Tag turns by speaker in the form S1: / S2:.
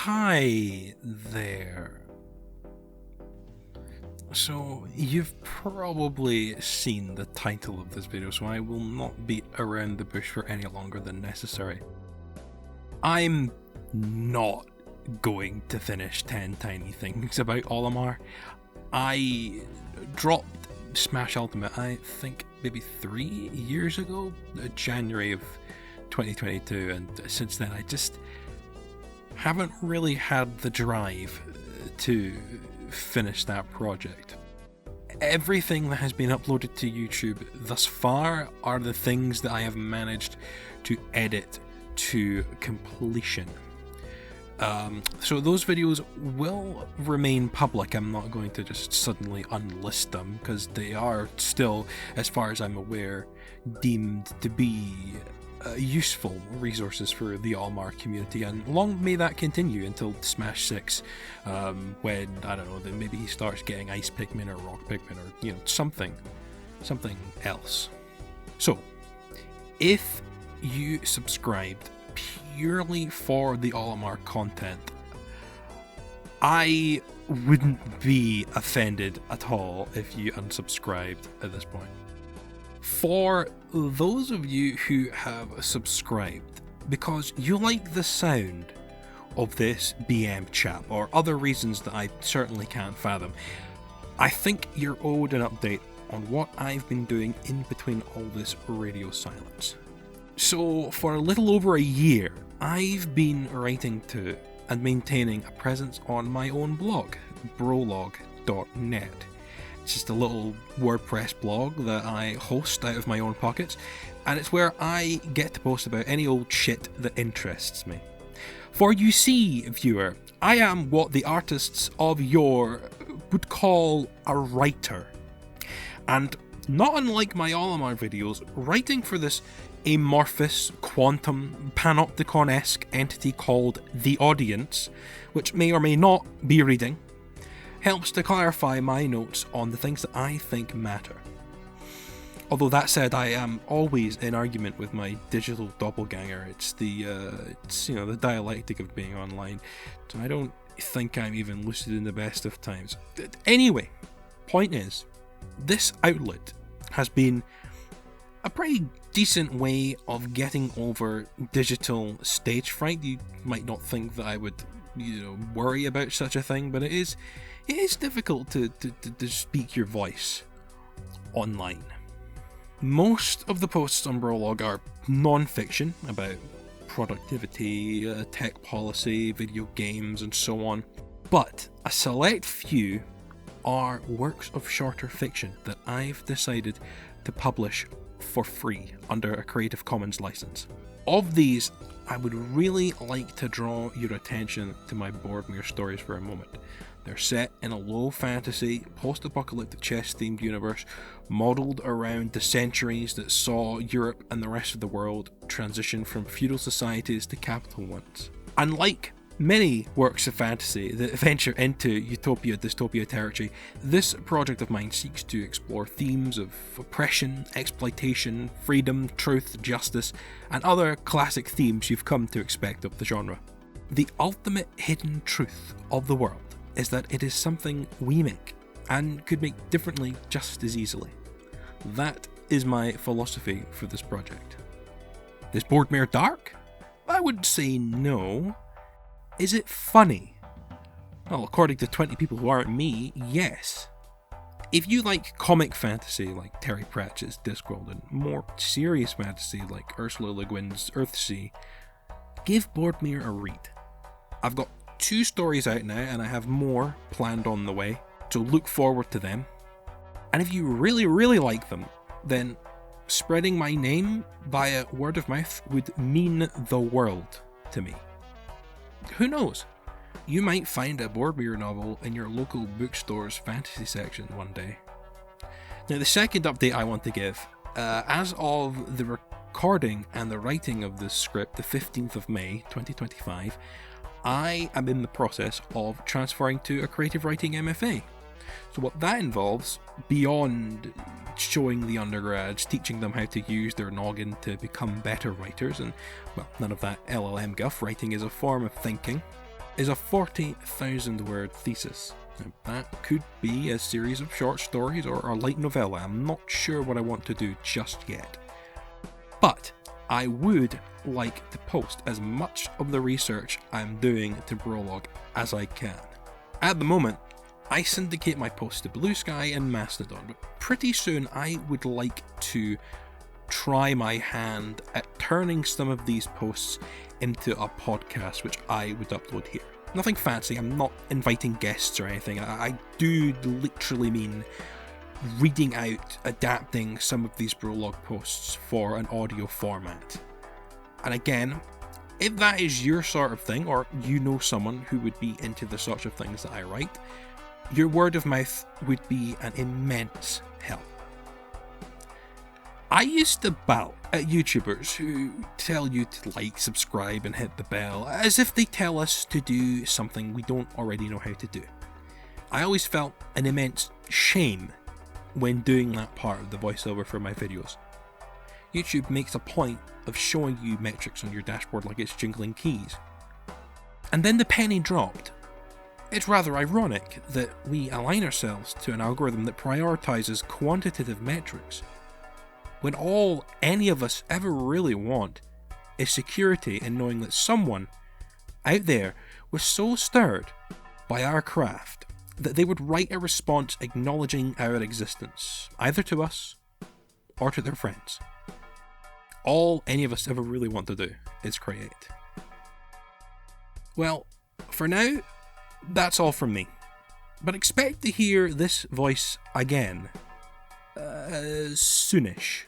S1: Hi there. So, you've probably seen the title of this video, so I will not beat around the bush for any longer than necessary. I'm not going to finish 10 Tiny Things about Aubaum. I dropped Smash Ultimate, I think maybe 3 years ago, January of 2022, and since then I just haven't really had the drive to finish that project. Everything that has been uploaded to YouTube thus far are the things that I have managed to edit to completion. So those videos will remain public. I'm not going to just suddenly unlist them because they are still, as far as I'm aware, deemed to be useful resources for the Aubaum community, and long may that continue until Smash 6, when, I don't know, then maybe he starts getting Ice Pikmin or Rock Pikmin or, something else. So, if you subscribed purely for the Aubaum content, I wouldn't be offended at all if you unsubscribed at this point. For those of you who have subscribed because you like the sound of this BM chap, or other reasons that I certainly can't fathom, I think you're owed an update on what I've been doing in between all this radio silence. So for a little over a year, I've been writing to and maintaining a presence on my own blog, brolog.net. It's just a little WordPress blog that I host out of my own pockets, and it's where I get to post about any old shit that interests me. For you see, viewer, I am what the artists of yore would call a writer. And not unlike my Aubaum videos, writing for this amorphous, quantum, panopticon-esque entity called the audience, which may or may not be reading, helps to clarify my notes on the things that I think matter. Although that said, I am always in argument with my digital doppelganger. It's the dialectic of being online. So I don't think I'm even lucid in the best of times. Anyway, point is, this outlet has been a pretty decent way of getting over digital stage fright. You might not think that I would, worry about such a thing, but it is difficult to speak your voice online. Most of the posts on Brolog are non-fiction about productivity, tech policy, video games, and so on, but a select few are works of shorter fiction that I've decided to publish for free under a Creative Commons license. Of these, I would really like to draw your attention to my BOARDMIER stories for a moment. They're set in a low fantasy, post-apocalyptic chess-themed universe modelled around the centuries that saw Europe and the rest of the world transition from feudal societies to capital ones. Unlike many works of fantasy that venture into utopia-dystopia territory, this project of mine seeks to explore themes of oppression, exploitation, freedom, truth, justice, and other classic themes you've come to expect of the genre. The ultimate hidden truth of the world is that it is something we make, and could make differently just as easily. That is my philosophy for this project. Is BOARDMIER dark? I would say no. Is it funny? Well, according to 20 people who aren't me, yes. If you like comic fantasy like Terry Pratchett's Discworld, and more serious fantasy like Ursula Le Guin's Earthsea, give BOARDMIER a read. I've got 2 stories out now, and I have more planned on the way, so look forward to them. And if you really, really like them, then spreading my name via word of mouth would mean the world to me. Who knows? You might find a BOARDMIER novel in your local bookstore's fantasy section one day. Now, the second update I want to give, as of the recording and the writing of this script, the 15th of May 2025, I am in the process of transferring to a creative writing MFA. So what that involves, beyond showing the undergrads, teaching them how to use their noggin to become better writers, and, well, none of that LLM guff, writing is a form of thinking, is a 40,000 word thesis. Now, that could be a series of short stories or a light novella. I'm not sure what I want to do just yet. But I would like to post as much of the research I'm doing to Prologue as I can. At the moment, I syndicate my posts to Blue Sky and Mastodon, but pretty soon I would like to try my hand at turning some of these posts into a podcast which I would upload here. Nothing fancy, I'm not inviting guests or anything. I do literally mean reading out, adapting some of these Prologue posts for an audio format. And again, if that is your sort of thing, or you know someone who would be into the sorts of things that I write, your word of mouth would be an immense help. I used to bow at YouTubers who tell you to like, subscribe and hit the bell, as if they tell us to do something we don't already know how to do. I always felt an immense shame when doing that part of the voiceover for my videos. YouTube makes a point of showing you metrics on your dashboard like it's jingling keys. And then the penny dropped. It's rather ironic that we align ourselves to an algorithm that prioritizes quantitative metrics, when all any of us ever really want is security in knowing that someone out there was so stirred by our craft that they would write a response acknowledging our existence, either to us or to their friends. All any of us ever really want to do is create. Well, for now, that's all from me. But expect to hear this voice again soonish.